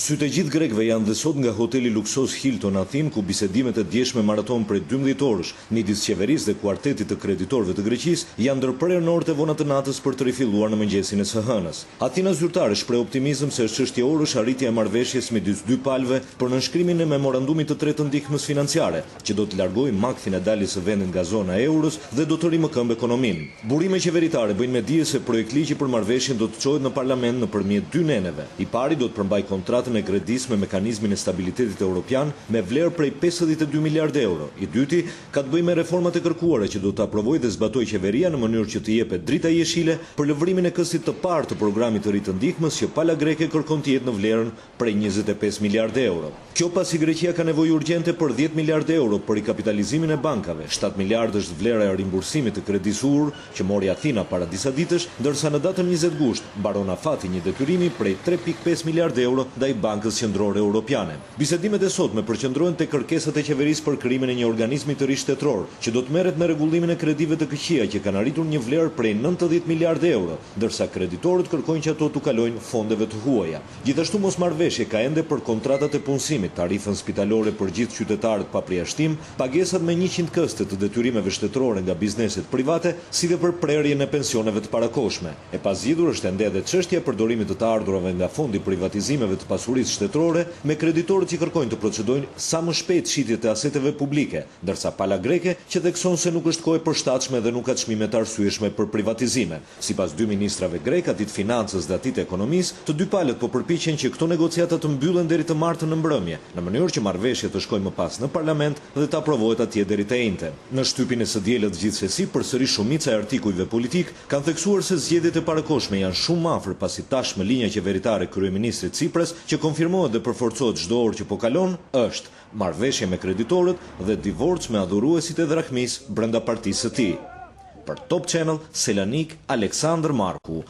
Sytë e gjithë grekëve janë dhe sot nga hoteli luksos Hilton Athin, ku bisedimet e djeshme maraton prej 12 orësh midis qeverisë dhe kuartetit të kreditorëve të Greqisë janë ndërprerë në orët e vona të natës për të rifilluar në mëngjesin e së hënës. Athina zyrtare shpreh optimizëm se është çështje orësh arritja e marrëveshjes midis dy palëve për nënshkrimin e memorandumit të tretë të ndihmës financiare, që do të largojë makfin e daljes së vendit nga zona e euros dhe do të rimëkëmbë ekonominë. Burime qeveritare bëjnë me dije se projektligji për marrëveshjen do të çohet në parlament nëpërmjet dy neneve. I pari do të përmbajë kontratën e kredisë me mekanizmin e stabilitetit evropian me vlerë prej 52 miliardë euro. I dyti ka të bëjë me reformat e kërkuara që do të aprovojë dhe zbatojë qeveria në mënyrë që të jepet drita jeshile për lëvrimin e këstit të parë të programit të ri të ndihmës që pala greke kërkon të jetë në vlerën prej 25 miliardë euro. Kjo pasi Greqia ka nevojë urgjente për 10 miliardë euro për rikapitalizimin e bankave. 7 miliardë është vlera e rimbursimit të kredisë UR që mori Athina para disa ditësh, ndërsa në datën 20 gusht mbaron afati një detyrimi prej 3.5 miliardë euro ndaj Bankës Qendrore Europiane. Bisedimet e sotme përqendrohen te kërkesat e qeverisë për krijimin e një organizmi të ri shtetëror, që do të merret me rregullimin e kredive të këqija që kanë arritur një vlerë prej 90 miliardë euro, ndërsa kreditorët kërkojnë që ato të kalojnë fondeve të huaja. Gjithashtu mosmarrveshje ka ende për kontratat e punësimit, tarifën spitalore për gjithë qytetarët pa përjashtim, pagesat me 100 këste të detyrimeve shtetërore nga bizneset private, si dhe për prerjen e pensioneve të parakohshme. E pazgjidhur është ende edhe çështja e përdorimit të ardhurave nga fondi privatizimeve të pasurisë shtetërore me kreditorët që kërkojnë të procedojnë sa më shpejt shitjet e aseteve publike, ndërsa pala greke që thekson se nuk është kohë e përshtatshme dhe nuk ka çmime të arsyeshme për privatizime. Sipas dy ministrave grek, atit financës dhe atit ekonomisë, të dy palët po përpiqen që këto negociata të mbyllen deri të martën në mbrëmje, në mënyrë që marrëveshja të shkojë më pas në parlament dhe të aprovohet atje deri të njëjtën. Në shtypin e së dielët gjithsesi, përsëri shumica e artikujve politik kanë theksuar se zgjedhjet e parakohshme janë shumë afër pasi tashmë linja qeveritare e kryeministrit Tsipras, që konfirmohet dhe përforcohet çdo orë që po kalon, është marrëveshje me kreditorët dhe divorc me adhuruesit e drakmis brenda partisë së tij. Për Top Channel, Selanik Aleksandr Marku.